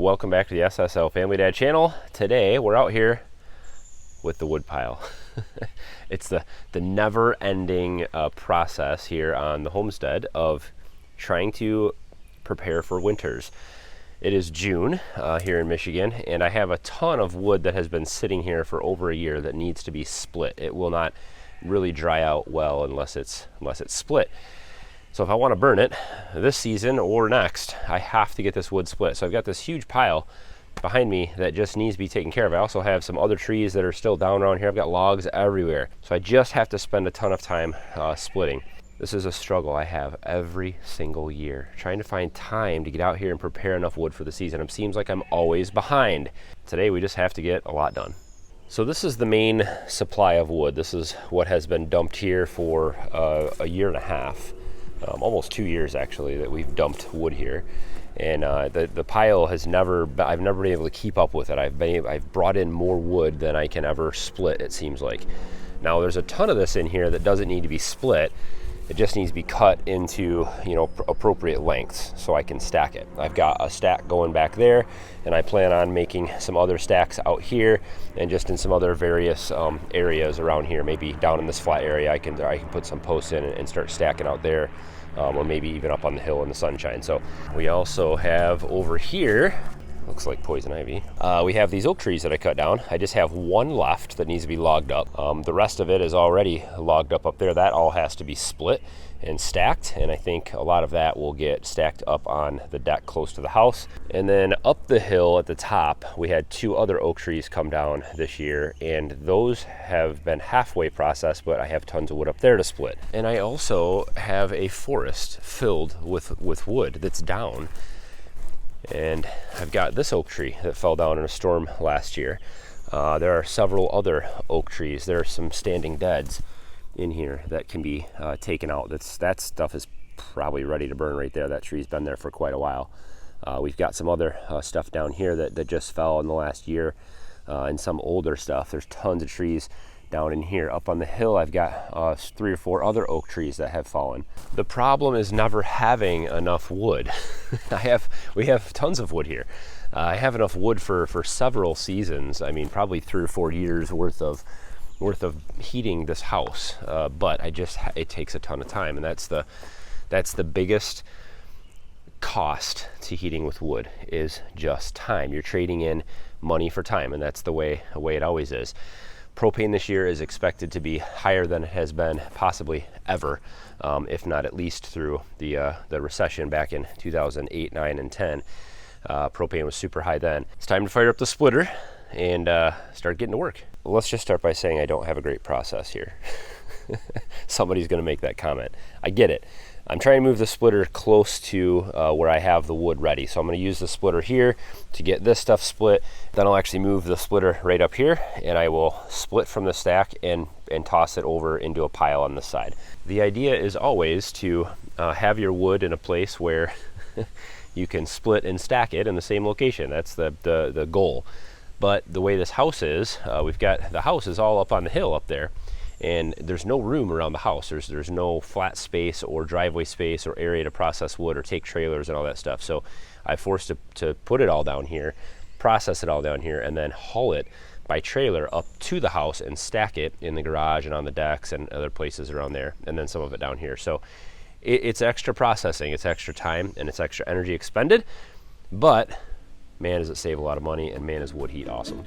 Welcome back to the SSLFamilyDad channel. Today we're out here with the wood pile. It's the never-ending process here on the homestead of trying to prepare for winters. It is June here in Michigan, and I have a ton of wood that has been sitting here for over a year that needs to be split. It will not really dry out well unless it's split. So if I want to burn it this season or next, I have to get this wood split. So I've got this huge pile behind me that just needs to be taken care of. I also have some other trees that are still down around here. I've got logs everywhere. So I just have to spend a ton of time splitting. This is a struggle I have every single year, trying to find time to get out here and prepare enough wood for the season. It seems like I'm always behind. Today we just have to get a lot done. So this is the main supply of wood. This is what has been dumped here for a year and a half. Almost 2 years actually that we've dumped wood here, and the pile has I've never been able to keep up with it. I've brought in more wood than I can ever split, it seems like. Now there's a ton of this in here that doesn't need to be split. It just needs to be cut into, appropriate lengths so I can stack it. I've got a stack going back there, and I plan on making some other stacks out here and just in some other various areas around here. Maybe down in this flat area I can put some posts in and start stacking out there, or maybe even up on the hill in the sunshine. So we also have over here, looks like poison ivy. We have these oak trees that I cut down. I just have one left that needs to be logged up. The rest of it is already logged up there. That all has to be split and stacked, and I think a lot of that will get stacked up on the deck close to the house. And then up the hill at the top, we had 2 other oak trees come down this year, and those have been halfway processed, but I have tons of wood up there to split. And I also have a forest filled with wood that's down. And I've got this oak tree that fell down in a storm last year. There are several other oak trees. There are some standing deads in here that can be taken out. That stuff is probably ready to burn right there. That tree's been there for quite a while. We've got some other stuff down here that just fell in the last year, and some older stuff. There's tons of trees down in here. Up on the hill, I've got 3 or 4 other oak trees that have fallen. The problem is never having enough wood. We have tons of wood here. I have enough wood for several seasons. I mean, probably 3 or 4 years worth of heating this house. But it takes a ton of time, and that's the biggest cost to heating with wood is just time. You're trading in money for time, and that's the way it always is. Propane this year is expected to be higher than it has been possibly ever, if not at least through the recession back in 2008, 9, and 10. Propane was super high then. It's time to fire up the splitter and start getting to work. Let's just start by saying I don't have a great process here. Somebody's going to make that comment. I get it. I'm trying to move the splitter close to where I have the wood ready. So I'm going to use the splitter here to get this stuff split. Then I'll actually move the splitter right up here, and I will split from the stack and toss it over into a pile on this side. The idea is always to have your wood in a place where you can split and stack it in the same location. That's the goal. But the way this house is, the house is all up on the hill up there, and there's no room around the house. There's no flat space or driveway space or area to process wood or take trailers and all that stuff. So I forced to put it all down here, process it all down here, and then haul it by trailer up to the house and stack it in the garage and on the decks and other places around there, and then some of it down here. So it's extra processing, it's extra time, and it's extra energy expended, but man, does it save a lot of money, and man, is wood heat awesome.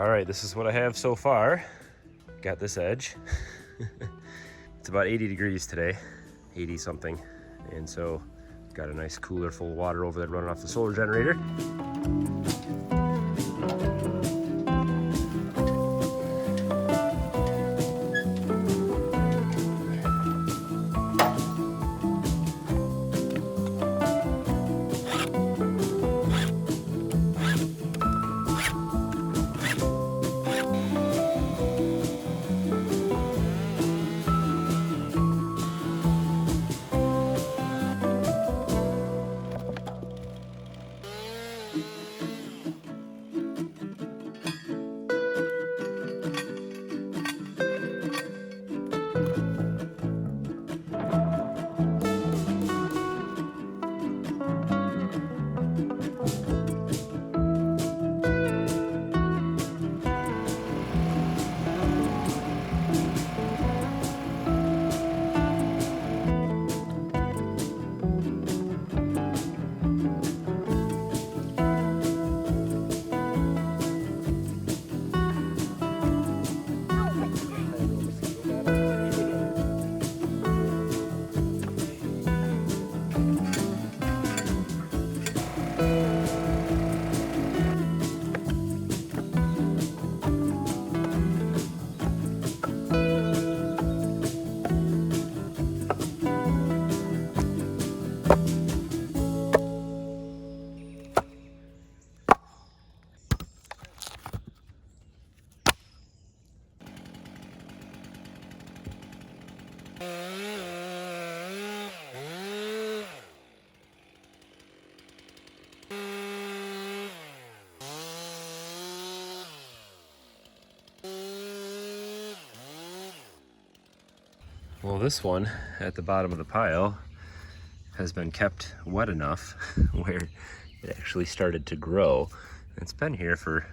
All right, this is what I have so far. Got this edge. It's about 80 degrees today, 80 something. And so got a nice cooler full of water over there running off the solar generator. Well, this one at the bottom of the pile has been kept wet enough where it actually started to grow. It's been here for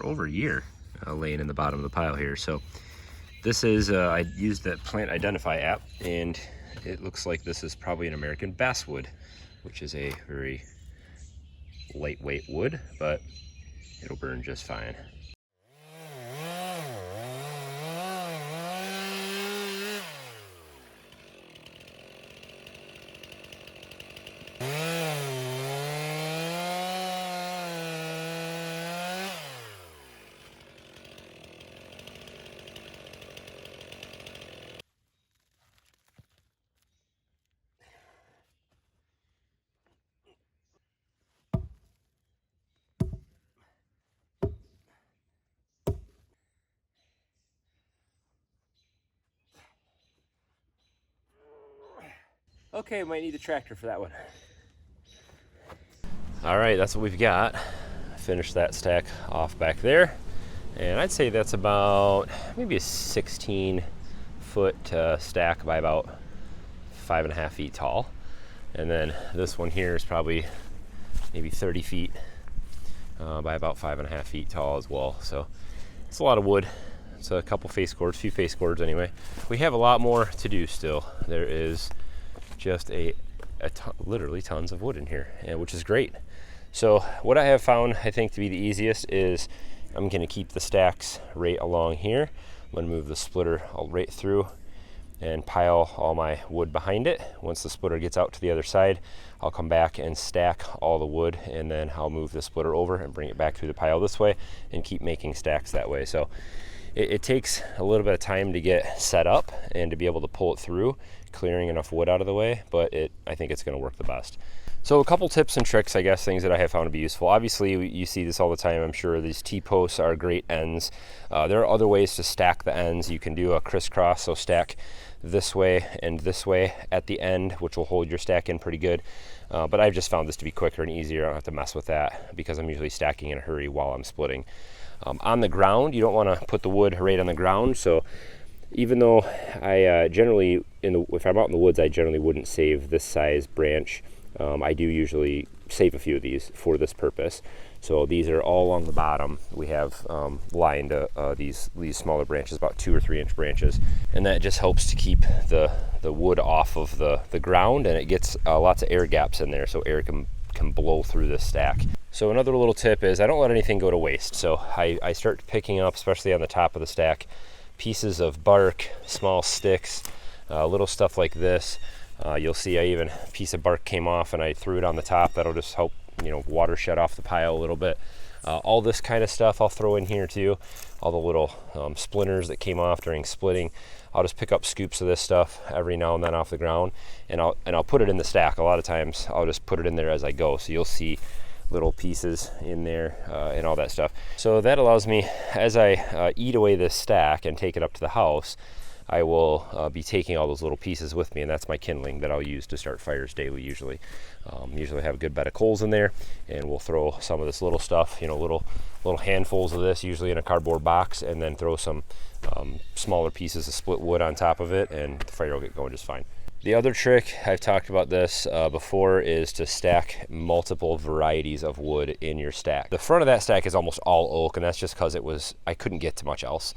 over a year, laying in the bottom of the pile here. So this is, I used that Plant Identify app, and it looks like this is probably an American basswood, which is a very lightweight wood, but it'll burn just fine. Okay, might need a tractor for that one. All right, that's what we've got. Finished that stack off back there. And I'd say that's about maybe a 16-foot stack by about 5.5 feet tall. And then this one here is probably maybe 30 feet by about 5.5 feet tall as well. So it's a lot of wood. It's a couple face cords, few face cords anyway. We have a lot more to do still. There is just literally tons of wood in here, which is great. So what I have found, I think, to be the easiest is I'm going to keep the stacks right along here. I'm going to move the splitter right through and pile all my wood behind it. Once the splitter gets out to the other side, I'll come back and stack all the wood, and then I'll move the splitter over and bring it back through the pile this way and keep making stacks that way. So it takes a little bit of time to get set up and to be able to pull it through, clearing enough wood out of the way, but I think it's going to work the best. So a couple tips and tricks, I guess, things that I have found to be useful. Obviously, you see this all the time, I'm sure. These T-posts are great ends. There are other ways to stack the ends. You can do a crisscross, so stack this way and this way at the end, which will hold your stack in pretty good. But I've just found this to be quicker and easier. I don't have to mess with that because I'm usually stacking in a hurry while I'm splitting. On the ground, you don't want to put the wood right on the ground. So even though I generally, if I'm out in the woods, I generally wouldn't save this size branch. I do usually save a few of these for this purpose. So these are all along the bottom. We have lined these smaller branches, about 2 or 3 inch branches, and that just helps to keep the wood off of the ground, and it gets lots of air gaps in there, so air can can blow through this stack. So another little tip is I don't let anything go to waste. So I start picking up, especially on the top of the stack, pieces of bark, small sticks, little stuff like this. You'll see a piece of bark came off and I threw it on the top. That'll just help, water shed off the pile a little bit. All this kind of stuff I'll throw in here too. All the little splinters that came off during splitting. I'll just pick up scoops of this stuff every now and then off the ground, and I'll put it in the stack. A lot of times I'll just put it in there as I go. So you'll see little pieces in there and all that stuff. So that allows me, as I eat away this stack and take it up to the house, I will be taking all those little pieces with me, and that's my kindling that I'll use to start fires daily usually. Usually have a good bed of coals in there, and we'll throw some of this little stuff, little handfuls of this, usually in a cardboard box, and then throw some smaller pieces of split wood on top of it, and the fire will get going just fine. The other trick, I've talked about this before, is to stack multiple varieties of wood in your stack. The front of that stack is almost all oak, and that's just because I couldn't get to much else.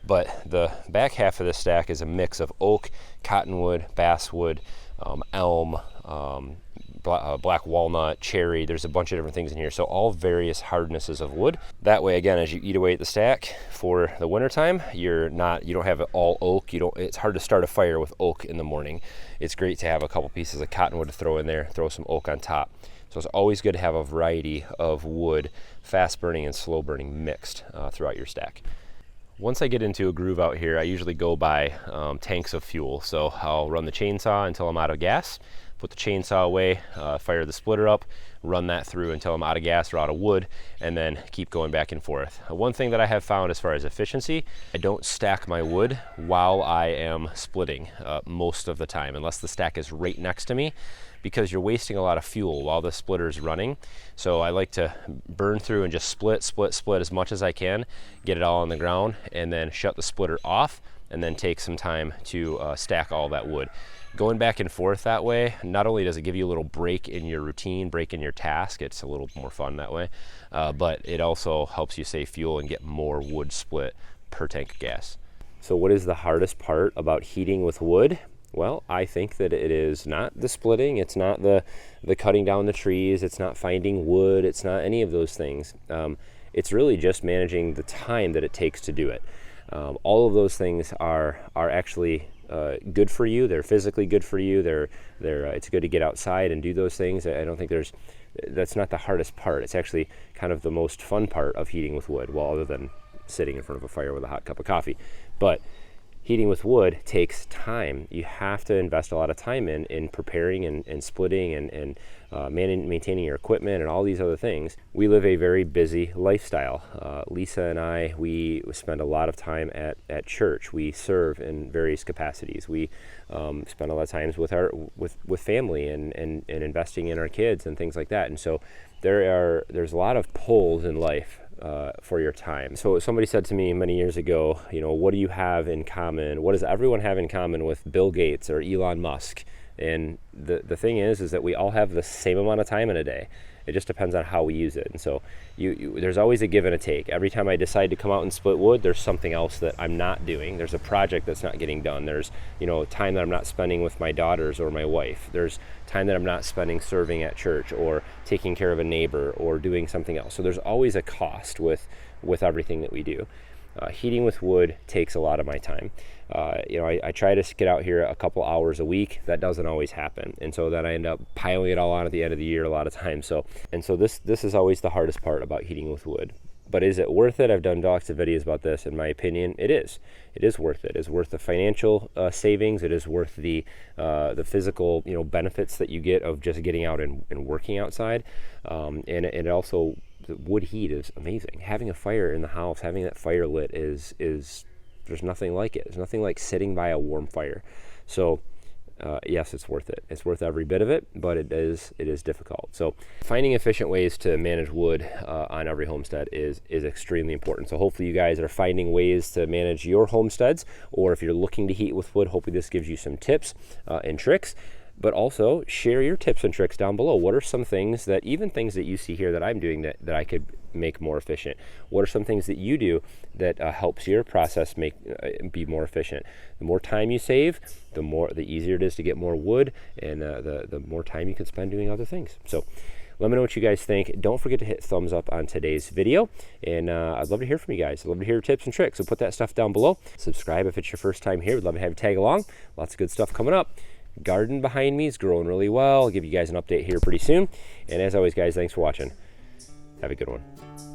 But the back half of this stack is a mix of oak, cottonwood, basswood, elm, black walnut, cherry. There's a bunch of different things in here. So all various hardnesses of wood. That way, again, as you eat away at the stack for the wintertime, you don't have it all oak. It's hard to start a fire with oak in the morning. It's great to have a couple pieces of cottonwood to throw in there, throw some oak on top. So it's always good to have a variety of wood, fast burning and slow burning mixed throughout your stack. Once I get into a groove out here, I usually go by tanks of fuel. So I'll run the chainsaw until I'm out of gas, put the chainsaw away, fire the splitter up, run that through until I'm out of gas or out of wood, and then keep going back and forth. One thing that I have found as far as efficiency, I don't stack my wood while I am splitting most of the time, unless the stack is right next to me, because you're wasting a lot of fuel while the splitter is running. So I like to burn through and just split as much as I can, get it all on the ground, and then shut the splitter off, and then take some time to stack all that wood. Going back and forth that way, not only does it give you a little break in your routine, break in your task, it's a little more fun that way, but it also helps you save fuel and get more wood split per tank of gas. So what is the hardest part about heating with wood? Well, I think that it is not the splitting, it's not the cutting down the trees, it's not finding wood, it's not any of those things. It's really just managing the time that it takes to do it. All of those things are actually good for you. They're physically good for you. It's good to get outside and do those things. I don't think that's not the hardest part. It's actually kind of the most fun part of heating with wood, well, other than sitting in front of a fire with a hot cup of coffee. But heating with wood takes time. You have to invest a lot of time in preparing and splitting and maintaining your equipment and all these other things. We live a very busy lifestyle. Lisa and I, we spend a lot of time at church. We serve in various capacities. We spend a lot of times with family and investing in our kids and things like that. And so there's a lot of pulls in life for your time. So somebody said to me many years ago, what do you have in common? What does everyone have in common with Bill Gates or Elon Musk? And the thing is that we all have the same amount of time in a day. It just depends on how we use it. And so there's always a give and a take. Every time I decide to come out and split wood, there's something else that I'm not doing. There's a project that's not getting done. There's time that I'm not spending with my daughters or my wife. There's time that I'm not spending serving at church or taking care of a neighbor or doing something else. So there's always a cost with everything that we do. Heating with wood takes a lot of my time. I try to get out here a couple hours a week. That doesn't always happen, and so then I end up piling it all on at the end of the year a lot of times. So this is always the hardest part about heating with wood. But is it worth it? I've done lots of videos about this. In my opinion, it is. It is worth it. It's worth the financial savings. It is worth the physical benefits that you get of just getting out and working outside, and it also. The wood heat is amazing. Having a fire in the house, having that fire lit is there's nothing like it. There's nothing like sitting by a warm fire. So yes, it's worth it. It's worth every bit of it, but it is difficult. So finding efficient ways to manage wood on every homestead is extremely important. So hopefully you guys are finding ways to manage your homesteads, or if you're looking to heat with wood, hopefully this gives you some tips and tricks. But also share your tips and tricks down below. What are some things that you see here that I'm doing that I could make more efficient? What are some things that you do that helps your process be more efficient? The more time you save, the easier it is to get more wood, and the more time you can spend doing other things. So Let me know what you guys think. Don't forget to hit thumbs up on today's video, and I'd love to hear from you guys. I'd love to hear your tips and tricks, so put that stuff down below. Subscribe if it's your first time here. We'd love to have you tag along. Lots of good stuff coming up. Garden behind me is growing really well. I'll give you guys an update here pretty soon. And as always, guys, thanks for watching. Have a good one.